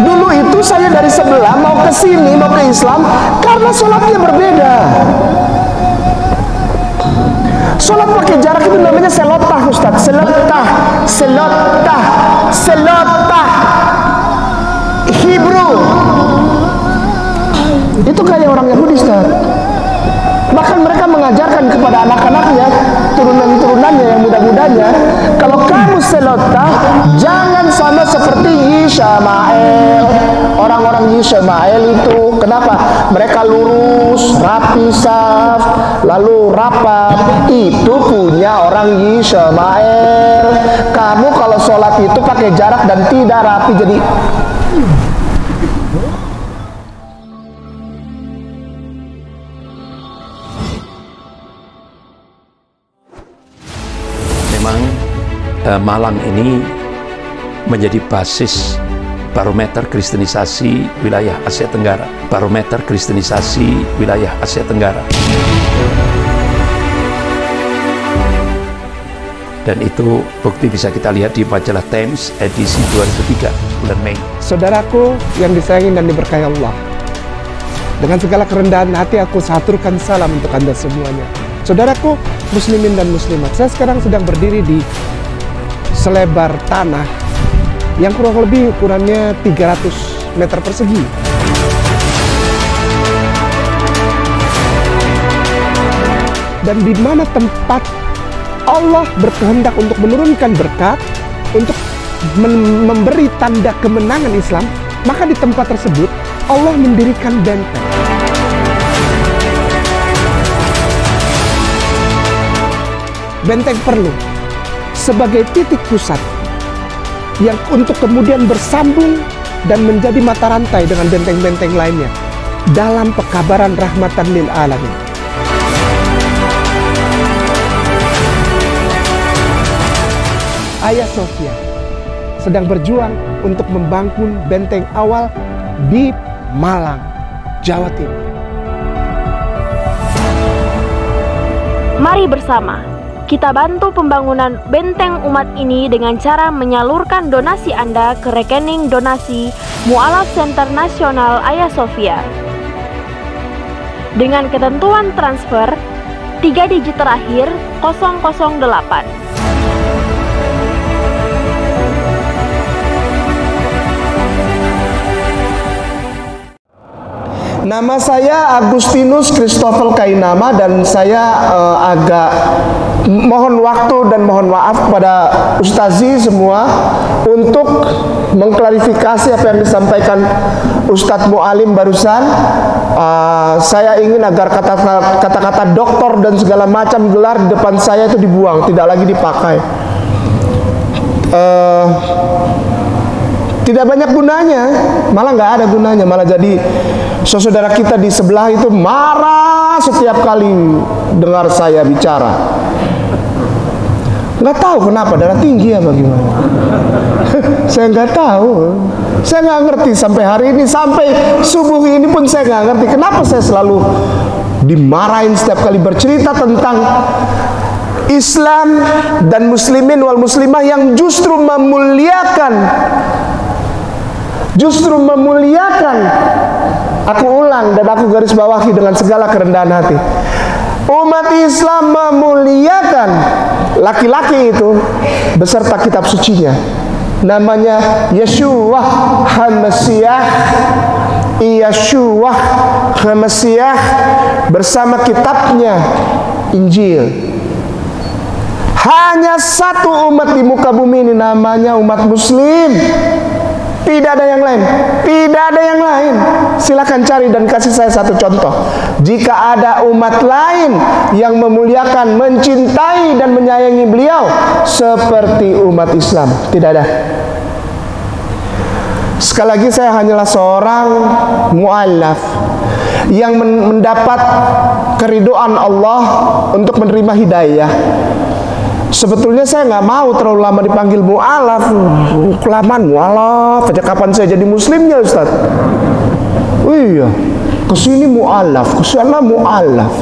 Dulu itu saya dari sebelah mau ke sini, mau ke Islam karena sholatnya berbeda. Sholat pakai jarak itu namanya selotah, Ustaz. Selotah, selotah, selotah. Hebrew. Itu kayak orang Yahudi, Ustaz. Bahkan mereka mengajarkan kepada anak-anaknya, turunan-turunannya yang muda-mudanya, kalau kamu selotah, jangan sama seperti Yishmael. Orang-orang Yishmael itu, kenapa? Mereka lurus, rapi, saf, lalu rapat. Itu punya orang Yishmael. Kamu kalau sholat itu pakai jarak dan tidak rapi, jadi Malang ini menjadi basis barometer kristenisasi wilayah Asia Tenggara. Barometer kristenisasi wilayah Asia Tenggara. Dan itu bukti bisa kita lihat di majalah Times edisi 2003 bulan Mei. Saudaraku yang disayangi dan diberkahi Allah, dengan segala kerendahan hati aku saturkan salam untuk Anda semuanya. Saudaraku muslimin dan muslimat, saya sekarang sedang berdiri di selebar tanah yang kurang lebih ukurannya 300 meter persegi. Dan di mana tempat Allah berkehendak untuk menurunkan berkat, untuk memberi tanda kemenangan Islam, maka di tempat tersebut Allah mendirikan benteng. Benteng perlu sebagai titik pusat yang untuk kemudian bersambung dan menjadi mata rantai dengan benteng-benteng lainnya dalam pekabaran rahmatan lil alamin. Hagia Sophia sedang berjuang untuk membangun benteng awal di Malang, Jawa Timur. Mari bersama kita bantu pembangunan benteng umat ini dengan cara menyalurkan donasi Anda ke rekening donasi Mu'alaf Center Nasional Hagia Sophia. Dengan ketentuan transfer 3 digit terakhir 008. Nama saya Agustinus Christopher Kainama dan saya agak mohon waktu dan mohon maaf kepada Ustazi semua untuk mengklarifikasi apa yang disampaikan Ustadz Mu'alim barusan. Saya ingin agar kata-kata doktor dan segala macam gelar di depan saya itu dibuang, tidak lagi dipakai. Tidak banyak gunanya, malah nggak ada gunanya, malah jadi saudara kita di sebelah itu marah setiap kali dengar saya bicara. Nggak tahu kenapa, darah tinggi apa gimana? Saya nggak tahu, saya nggak ngerti sampai hari ini, sampai subuh ini pun saya nggak ngerti kenapa saya selalu dimarahin setiap kali bercerita tentang Islam dan muslimin wal muslimah yang justru memuliakan. Aku ulang dan aku garis bawahi dengan segala kerendahan hati. Umat Islam memuliakan laki-laki itu beserta kitab sucinya. Namanya Yeshua HaMasiah. Yeshua HaMasiah bersama kitabnya Injil. Hanya satu umat di muka bumi ini namanya umat muslim. Tidak ada yang lain, tidak ada yang lain. Silakan cari dan kasih saya satu contoh. Jika ada umat lain yang memuliakan, mencintai dan menyayangi beliau seperti umat Islam, tidak ada. Sekali lagi saya hanyalah seorang mu'allaf yang mendapat keridhaan Allah untuk menerima hidayah. Sebetulnya saya nggak mau terlalu lama dipanggil mu'alaf. Kelamaan mu'alaf. Sejak kapan saya jadi muslimnya, Ustaz? Iya, kesini mu'alaf, kesana mu'alaf.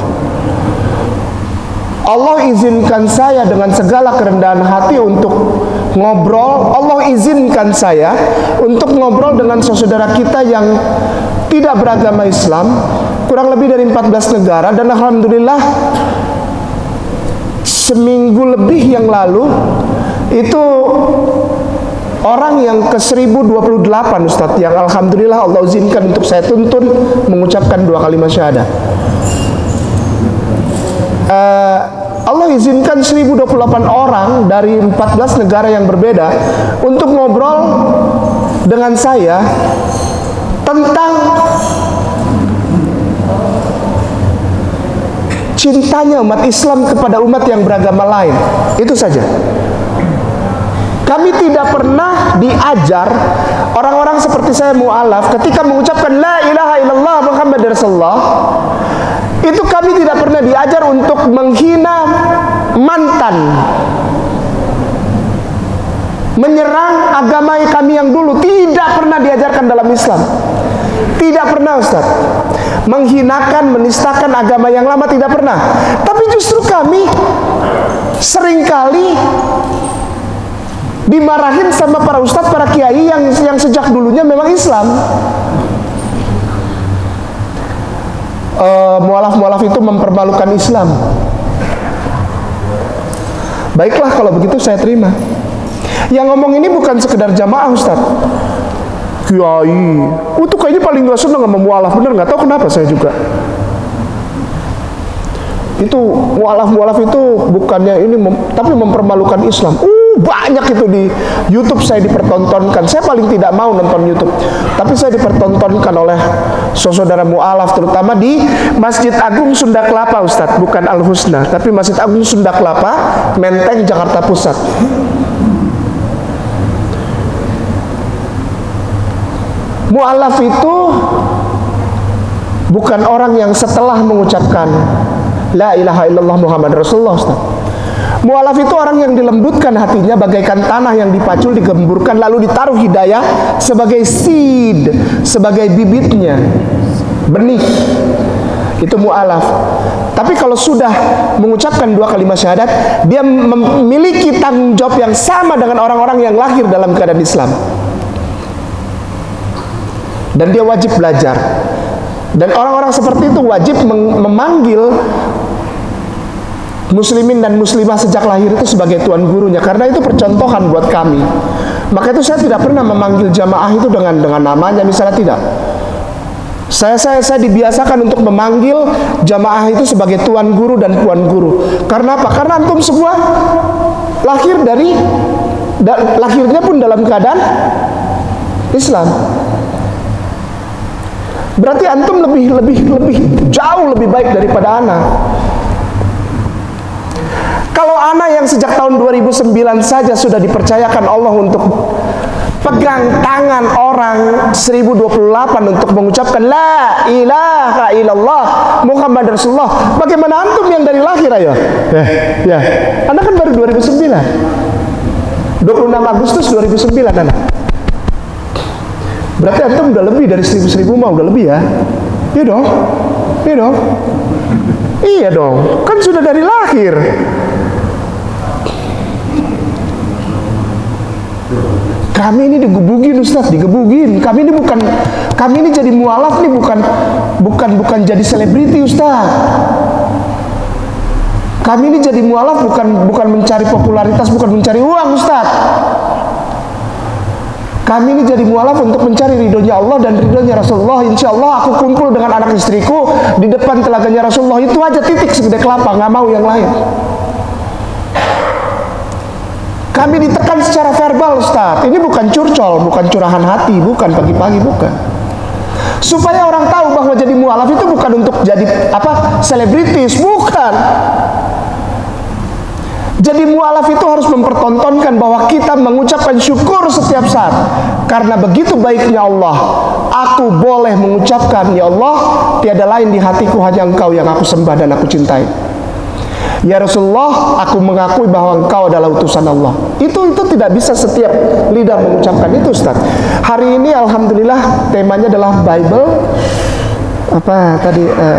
Allah izinkan saya dengan segala kerendahan hati untuk ngobrol. Allah izinkan saya untuk ngobrol dengan saudara kita yang tidak beragama Islam, kurang lebih dari 14 negara, dan alhamdulillah seminggu lebih yang lalu itu orang yang ke 1028 Ustadz, yang alhamdulillah Allah izinkan untuk saya tuntun mengucapkan 2 kalimat syahadat. Allah izinkan 1028 orang dari 14 negara yang berbeda untuk ngobrol dengan saya tentang cintanya umat Islam kepada umat yang beragama lain. Itu saja. Kami tidak pernah diajar orang-orang seperti saya mu'alaf ketika mengucapkan la ilaha illallah Muhammad Rasulullah, itu kami tidak pernah diajar untuk menghina mantan, menyerang agama kami yang dulu. Tidak pernah diajarkan dalam Islam. Tidak pernah Ustaz. Menghinakan, menistakan agama yang lama, tidak pernah. Tapi justru kami seringkali dimarahin sama para ustadz, para kiai yang sejak dulunya memang Islam. Mualaf-mualaf itu mempermalukan Islam. Baiklah, kalau begitu saya terima. Yang ngomong ini bukan sekedar jamaah Ustadz, kiai. Itu kayaknya paling gak seneng sama mualaf, bener nggak tahu kenapa saya juga. Itu mualaf-mualaf itu bukannya ini tapi mempermalukan Islam. Banyak itu di YouTube saya dipertontonkan. Saya paling tidak mau nonton YouTube, tapi saya dipertontonkan oleh saudara mualaf, terutama di Masjid Agung Sunda Kelapa Ustadz, bukan Al Husna, tapi Masjid Agung Sunda Kelapa, Menteng, Jakarta Pusat. Mualaf itu bukan orang yang setelah mengucapkan la ilaha illallah Muhammad Rasulullah Ustaz. Mualaf itu orang yang dilembutkan hatinya bagaikan tanah yang dipacul, digemburkan, lalu ditaruh hidayah sebagai seed, sebagai bibitnya, benih. Itu mualaf. Tapi kalau sudah mengucapkan 2 kalimat syahadat, dia memiliki tanggung jawab yang sama dengan orang-orang yang lahir dalam keadaan Islam. Dan dia wajib belajar. Dan orang-orang seperti itu wajib memanggil muslimin dan muslimah sejak lahir itu sebagai tuan gurunya, karena itu percontohan buat kami. Maka itu saya tidak pernah memanggil jamaah itu dengan namanya misalnya, tidak. Saya dibiasakan untuk memanggil jamaah itu sebagai tuan guru dan puan guru. Karena apa? Karena antum semua lahirnya pun dalam keadaan Islam. Berarti antum lebih jauh lebih baik daripada ana. Kalau ana yang sejak tahun 2009 saja sudah dipercayakan Allah untuk pegang tangan orang 1028 untuk mengucapkan la ilaha illallah Muhammad Rasulullah, bagaimana antum yang dari lahir ayo? Ya, anda kan baru 2009, 26 Agustus 2009 anda. Berarti antum udah lebih dari 1000 mah, udah lebih ya? Iya dong, iya dong, iya dong, kan sudah dari lahir. Kami ini digebugin Ustaz, digebugin. Kami ini jadi mualaf nih bukan jadi selebriti Ustaz. Kami ini jadi mualaf bukan mencari popularitas, bukan mencari uang Ustaz. Kami ini jadi mualaf untuk mencari ridhonya Allah dan ridhonya Rasulullah. Insya Allah aku kumpul dengan anak istriku di depan telaganya Rasulullah, itu aja, titik, segede kelapa, nggak mau yang lain. Kami ditekan secara verbal Ustaz. Ini bukan curcol, bukan curahan hati, bukan pagi-pagi, bukan. Supaya orang tahu bahwa jadi mualaf itu bukan untuk jadi selebritis, bukan. Jadi mualaf itu harus mempertontonkan bahwa kita mengucapkan syukur setiap saat. Karena begitu baiknya Allah, aku boleh mengucapkan, ya Allah, tiada lain di hatiku hanya Engkau yang aku sembah dan aku cintai. Ya Rasulullah, aku mengakui bahwa Engkau adalah utusan Allah. Itu tidak bisa setiap lidah mengucapkan itu Ustaz. Hari ini alhamdulillah temanya adalah Bible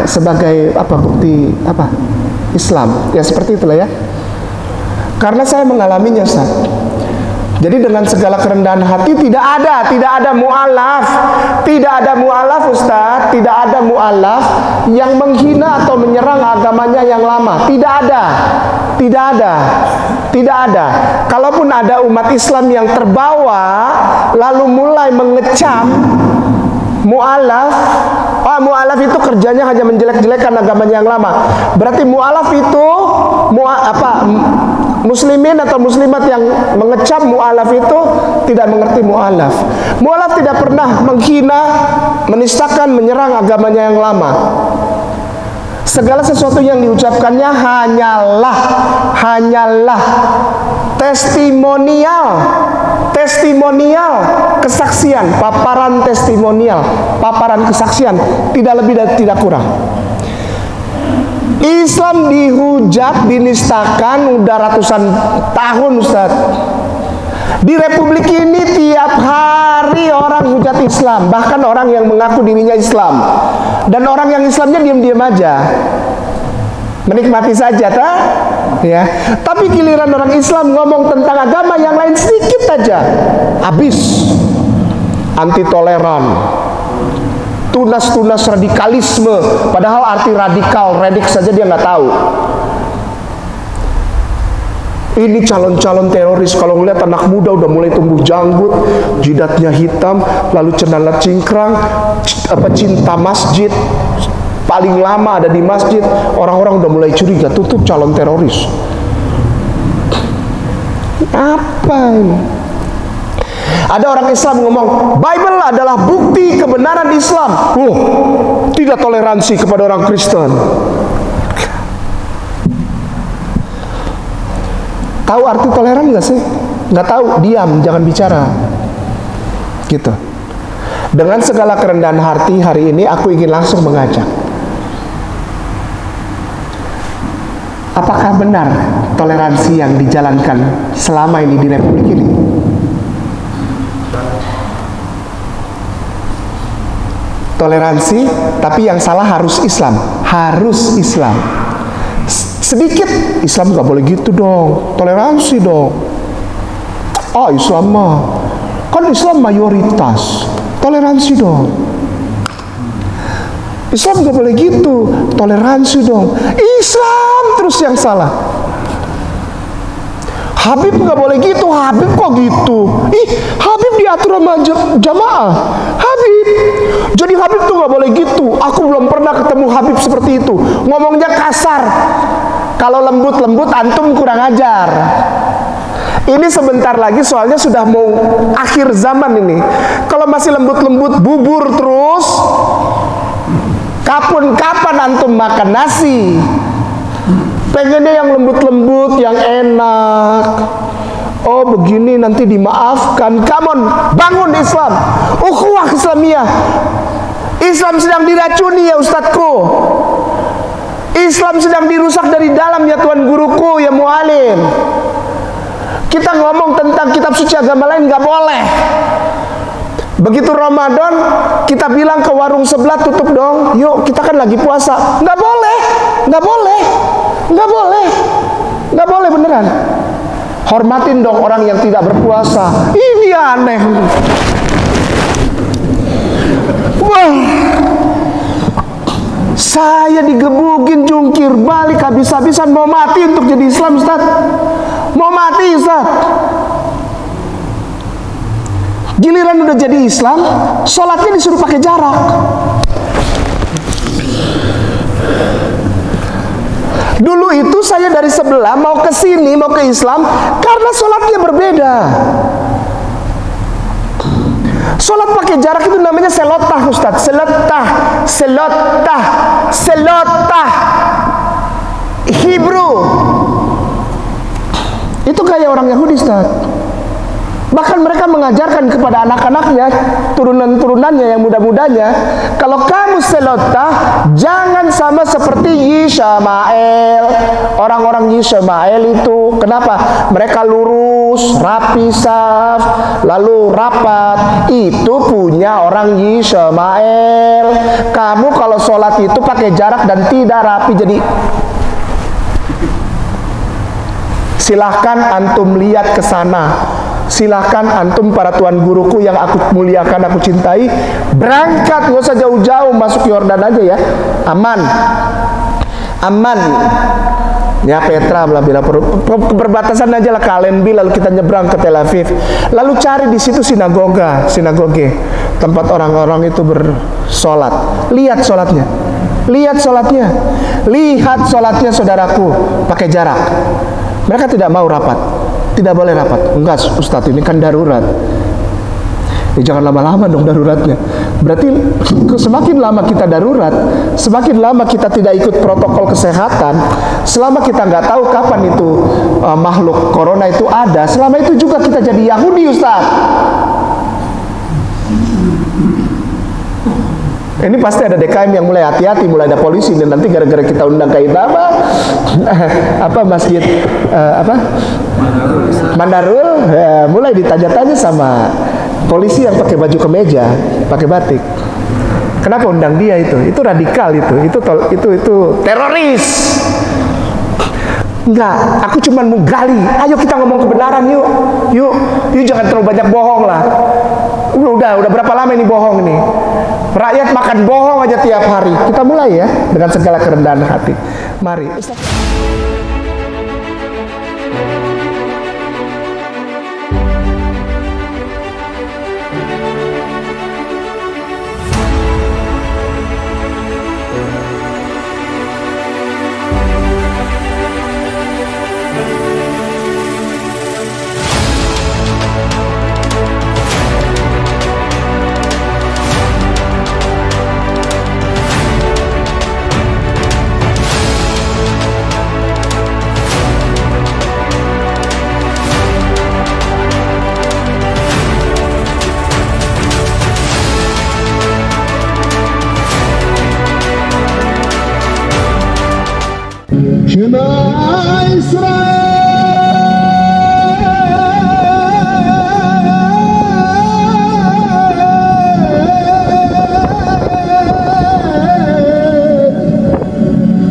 sebagai bukti Islam. Ya seperti itulah ya. Karena saya mengalaminya Ustaz. Jadi dengan segala kerendahan hati tidak ada mu'alaf. Tidak ada mu'alaf, Ustaz. Tidak ada mu'alaf yang menghina atau menyerang agamanya yang lama. Tidak ada. Tidak ada. Tidak ada. Kalaupun ada umat Islam yang terbawa lalu mulai mengecam mu'alaf, mu'alaf itu kerjanya hanya menjelek-jelekan agamanya yang lama. Berarti mu'alaf itu muslimin atau muslimat yang mengecam mu'alaf itu tidak mengerti mu'alaf. Mu'alaf tidak pernah menghina, menistakan, menyerang agamanya yang lama. Segala sesuatu yang diucapkannya hanyalah testimonial kesaksian, paparan testimonial, paparan kesaksian, tidak lebih dan tidak kurang. Islam dihujat, dinistakan udah ratusan tahun, Ustaz. Di Republik ini tiap hari orang hujat Islam, bahkan orang yang mengaku dirinya Islam. Dan orang yang Islamnya diam-diam aja, menikmati saja, ya. Tapi giliran orang Islam ngomong tentang agama yang lain sedikit aja, habis. Anti toleran, tunas radikalisme, padahal arti radikal, redik saja dia nggak tahu. Ini calon-calon teroris, kalau ngeliat anak muda udah mulai tumbuh janggut, jidatnya hitam, lalu celana cingkrang, cinta masjid, paling lama ada di masjid, orang-orang udah mulai curiga, tutup calon teroris. Apa ini? Ada orang Islam ngomong, Bible adalah bukti kebenaran Islam. Tidak toleransi kepada orang Kristen. Tahu arti toleran nggak sih? Nggak tahu, diam, jangan bicara. Gitu. Dengan segala kerendahan hati hari ini, aku ingin langsung mengajak. Apakah benar toleransi yang dijalankan selama ini di Republik ini? Toleransi, tapi yang salah harus Islam. Harus Islam. Sedikit, Islam nggak boleh gitu dong. Toleransi dong. Islam mah, kan Islam mayoritas. Toleransi dong. Islam nggak boleh gitu. Toleransi dong. Islam terus yang salah. Habib nggak boleh gitu. Habib kok gitu? Habib diatur sama jamaah. Habib. Jadi Habib tuh nggak boleh gitu. Aku belum pernah ketemu Habib seperti itu. Ngomongnya kasar. Kalau lembut-lembut antum kurang ajar. Ini sebentar lagi soalnya sudah mau akhir zaman ini. Kalau masih lembut-lembut bubur terus, kapan antum makan nasi? Pengennya yang lembut-lembut, yang enak. Begini nanti dimaafkan. Come on, bangun Islam. Ukhuwah Islamiyah. Islam sedang diracuni ya Ustadku. Islam sedang dirusak dari dalam ya Tuan guruku, ya mualim. Kita ngomong tentang kitab suci agama lain nggak boleh. Begitu Ramadan, kita bilang ke warung sebelah tutup dong. Yuk, kita kan lagi puasa. Nggak boleh, nggak boleh, nggak boleh, nggak boleh beneran. Hormatin dong orang yang tidak berpuasa. Ini aneh. Wah, saya digebukin, jungkir balik habis-habisan, mau mati untuk jadi Islam, Ustaz. Mau mati, Ustaz. Giliran udah jadi Islam, sholatnya disuruh pakai jarak. Dulu itu saya dari sebelah mau ke sini, mau ke Islam karena sholatnya berbeda. Sholat pakai jarak itu namanya selotah, Ustaz. Selotah Hebrew. Itu kayak orang Yahudi, Ustaz. Bahkan mereka mengajarkan kepada anak-anaknya, turunan-turunannya yang muda-mudanya, kalau kamu selotah, jangan sama seperti Yishmael. Orang-orang Yishmael itu, kenapa? Mereka lurus, rapi saf, lalu rapat. Itu punya orang Yishmael. Kamu kalau sholat itu pakai jarak dan tidak rapi, jadi silahkan antum lihat ke sana. Silahkan antum para tuan guruku yang aku muliakan, aku cintai, berangkat, nggak usah jauh-jauh, masuk Yordan aja ya, aman, aman. Ya Petra lah, bila perbatasan aja lah Kalenbi, lalu kita nyebrang ke Tel Aviv, lalu cari di situ sinagoge, tempat orang-orang itu bersolat. Lihat solatnya, lihat solatnya saudaraku, pakai jarak. Mereka tidak mau rapat, tidak boleh rapat. Enggak Ustadz, ini kan darurat. Jangan lama-lama dong daruratnya. Berarti semakin lama kita darurat, semakin lama kita tidak ikut protokol kesehatan, selama kita nggak tahu kapan itu makhluk corona itu ada, selama itu juga kita jadi Yahudi, Ustaz. Ini pasti ada DKM yang mulai hati-hati, mulai ada polisi, dan nanti gara-gara kita undang ke masjid Mandarul, mulai ditanya-tanya sama polisi yang pakai baju kemeja, pakai batik. Kenapa undang dia itu? Itu radikal itu teroris. Enggak, aku cuma mau gali. Ayo kita ngomong kebenaran yuk jangan terlalu banyak bohong lah. Udah berapa lama ini bohong ini? Rakyat makan bohong aja tiap hari. Kita mulai ya dengan segala kerendahan hati. Mari. Shema Israel,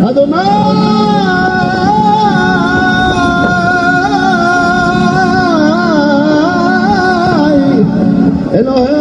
Adonai Elohim.